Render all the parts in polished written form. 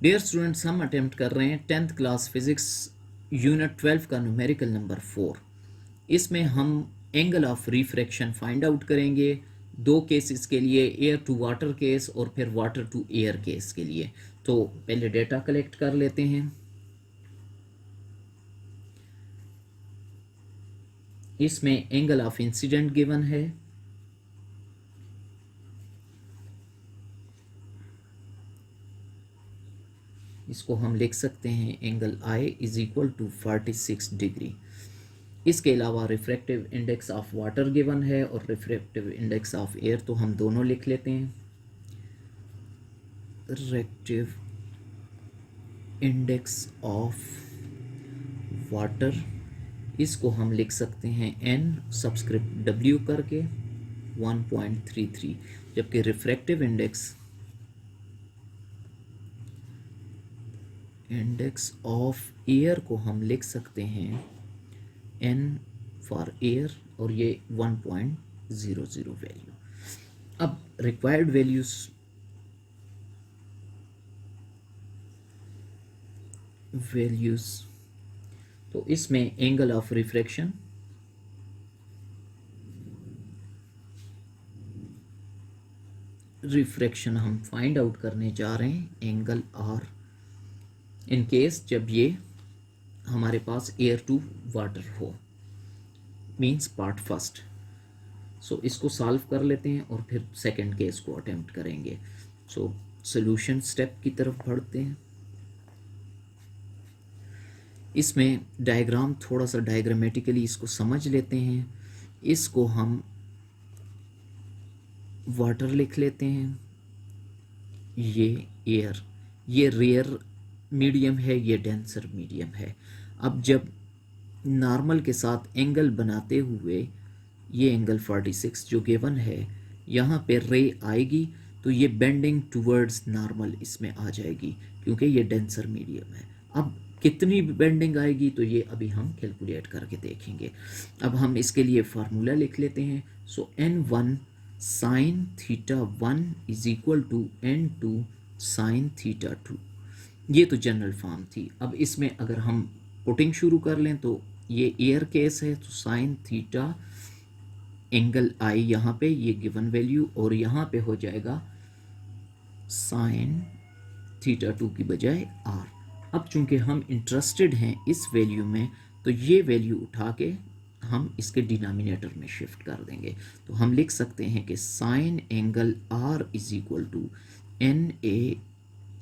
Dear students, हम attempt कर रहे हैं 10th क्लास फिजिक्स यूनिट 12 का न्यूमेरिकल नंबर 4। इसमें हम angle of refraction find out करेंगे दो केसेस के लिए, एयर टू वाटर केस और फिर वाटर टू एयर केस के लिए। तो पहले डेटा कलेक्ट कर लेते हैं। इसमें एंगल ऑफ इंसिडेंट गिवन है, इसको हम लिख सकते हैं angle I is equal to 46 degree. इसके अलावा refractive index of water given है और रिफ्रैक्टिव इंडेक्स ऑफ एयर, तो हम दोनों लिख लेते हैं। रिफ्रैक्टिव इंडेक्स ऑफ वाटर, इसको हम लिख सकते हैं n सबस्क्रिप्ट w करके 1.33, जबकि रिफ्रैक्टिव इंडेक्स ऑफ एयर को हम लिख सकते हैं n फॉर एयर और ये 1.00 वैल्यू। अब रिक्वायर्ड वैल्यूज तो इसमें एंगल ऑफ रिफ्रैक्शन, हम फाइंड आउट करने जा रहे हैं एंगल R इन केस जब ये हमारे पास एयर टू वाटर हो, मींस पार्ट फर्स्ट। सो इसको सॉल्व कर लेते हैं और फिर सेकंड केस को अटेम्प्ट करेंगे। सो सॉल्यूशन स्टेप की तरफ बढ़ते हैं। इसमें डायग्राम थोड़ा सा डायग्रामेटिकली इसको समझ लेते हैं। इसको हम वाटर लिख लेते हैं, ये एयर, ये रेयर मीडियम है, ये डेंसर मीडियम है। अब जब नॉर्मल के साथ एंगल बनाते हुए ये एंगल 46 जो गिवन है, यहाँ पे रे आएगी तो ये बेंडिंग टूवर्ड्स नॉर्मल इसमें आ जाएगी क्योंकि ये डेंसर मीडियम है। अब कितनी बेंडिंग आएगी तो ये अभी हम कैलकुलेट करके देखेंगे। अब हम इसके लिए फार्मूला लिख लेते हैं। So n1 sine theta 1 is equal to n2 sine theta 2। ये तो जनरल फॉर्म थी। अब इसमें अगर हम पुटिंग शुरू कर लें तो ये एयर केस है, तो साइन थीटा एंगल I यहाँ पे ये गिवन वैल्यू और यहाँ पे हो जाएगा साइन थीटा 2 की बजाय R। अब चूंकि हम इंटरेस्टेड हैं इस वैल्यू में, तो ये वैल्यू उठा के हम इसके डिनोमिनेटर में शिफ्ट कर देंगे। तो हम लिख सकते हैं कि sine angle R is equal to NA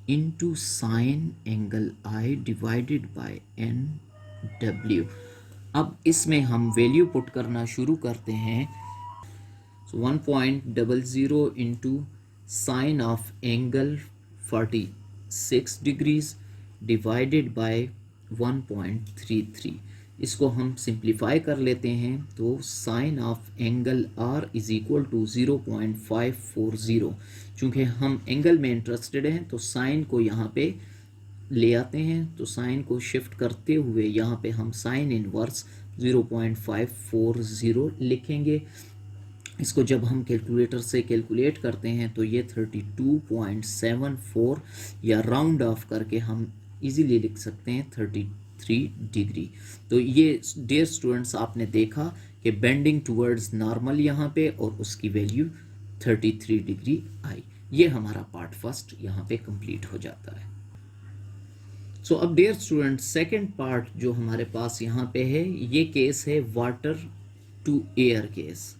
into sine angle I divided by NW। अब इसमें हम वैल्यू पुट करना शुरू करते हैं। So 1.00 into sine of angle 46 degrees divided by 1.33। इसको हम सिंप्लीफाई कर लेते हैं तो sine of angle R is equal to 0.540। चूँकि हम एंगल में इंटरेस्टेड हैं तो साइन को यहाँ पे ले आते हैं, तो साइन को शिफ्ट करते हुए यहाँ पे हम साइन इनवर्स 0.540 लिखेंगे। इसको जब हम कैलकुलेटर से कैलकुलेट करते हैं तो ये 32.74 या राउंड ऑफ करके हम इजीली लिख सकते हैं 33 डिग्री। तो ये डियर स्टूडेंट्स आपने देखा कि बेंडिंग टुवर्ड्स नॉर्मल यहाँ पे और उसकी वैल्यू 33 डिग्री आई। ये हमारा पार्ट फर्स्ट यहाँ पे कंप्लीट हो जाता है। सो अब डियर स्टूडेंट्स सेकंड पार्ट जो हमारे पास यहाँ पे है, ये केस है वाटर टू एयर केस।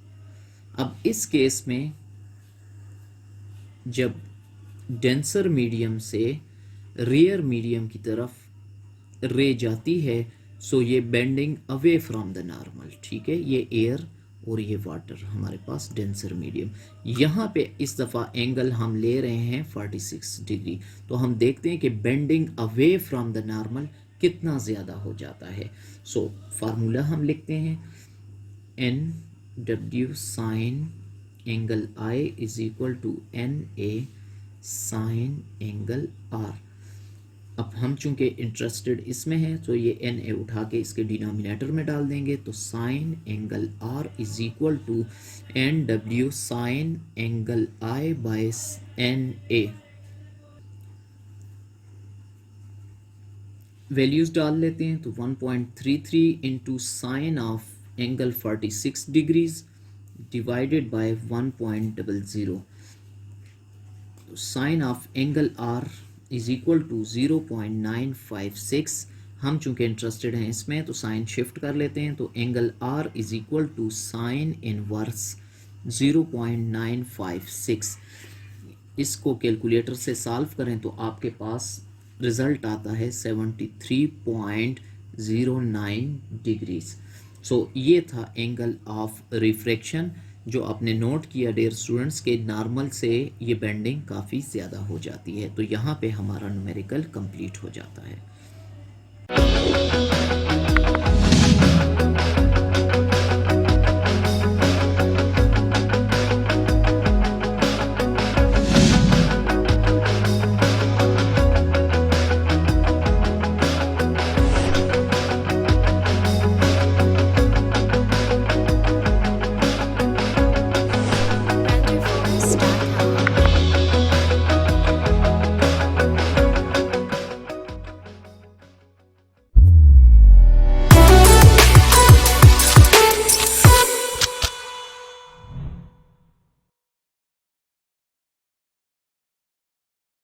अब इस केस में जब डेंसर मीडियम से रेयर मीडियम की तरफ रे जाती है, सो ये bending away from the normal, ठीक है। ये एयर और ये वाटर हमारे पास डेंसर मीडियम। यहाँ पे इस दफ़ा एंगल हम ले रहे हैं 46 डिग्री, तो हम देखते हैं कि bending away from the normal कितना ज़्यादा हो जाता है। सो फार्मूला हम लिखते हैं NW sine angle I is equal to NA sine angle R। अब हम चूंकि इंटरेस्टेड इसमें हैं तो ये NA उठा के इसके डिनोमिनेटर में डाल देंगे, तो sine angle R is equal to NW sine angle I by NA। Values डाल लेते हैं तो 1.33 into sine of angle 46 degrees divided by 1.00, तो sine of angle R is equal to 0.956। हम चूंकि इंटरेस्टेड हैं इसमें तो साइन शिफ्ट कर लेते हैं, तो angle R is equal to sine inverse 0.956। इसको कैलकुलेटर से सॉल्व करें तो आपके पास रिज़ल्ट आता है 73.09 डिग्रीज। सो ये था एंगल ऑफ रिफ्रैक्शन जो आपने नोट किया डियर स्टूडेंट्स के नॉर्मल से ये बेंडिंग काफ़ी ज़्यादा हो जाती है। तो यहाँ पे हमारा न्यूमेरिकल कंप्लीट हो जाता है।